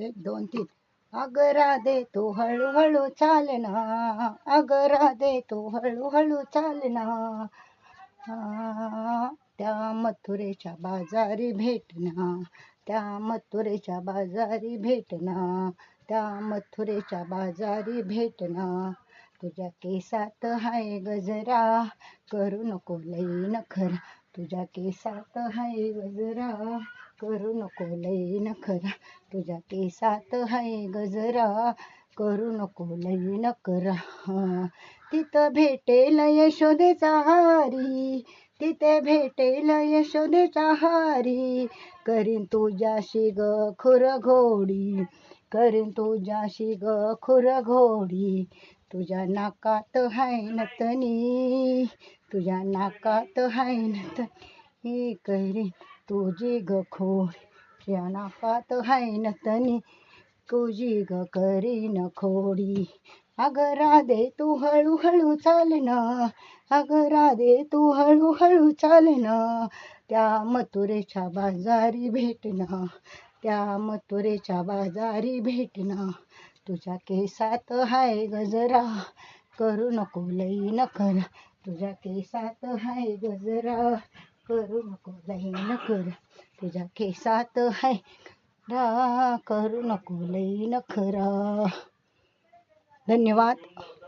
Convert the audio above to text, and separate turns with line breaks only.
एक दोन तीन. अग राधे तू हळूहळू चालना, अग राधे तू हळूहळू चालना. त्या मथुरेच्या बाजारी भेटना, त्या मथुरेच्या बाजारी भेटना, त्या मथुरेच्या बाजारी भेटना. तुझ्या केसात हाय गजरा, करू नको लई नखरा. तुझ्या केसात हाय गजरा, करू नको लई नखरा. तुझ्या केसात हाय गजरा, करू नको लई नखरा. तिथं भेटेल यशोदेचा हारी, तिथे भेटेल यशोदेचा हारी. करीन तुझ्याशी ग खुरघोडी, करीन तुझ्याशी ग खुरघोडी. तुझ्या नाकात हाय नथनी, तुझ्या नाकात हाय नथनी. करीन तुझी ग खोडी, तुझ्या नाकात हाय नथनी, तुझी ग करीन खोडी. अग राधे तू हळूहळू चालना, अग राधे तू हळूहळू चालना. त्या मथुरेच्या बाजारी भेटना, त्या मथुरेच्या बाजारी भेटना. तुझ्या केसात हाय गजरा, करू नको लई नखरा. तुझ्या केसात हाय गजरा, करू नको लई नखरा. तुझ्या केसात हाय गजरा, करू नको लई नखरा. धन्यवाद.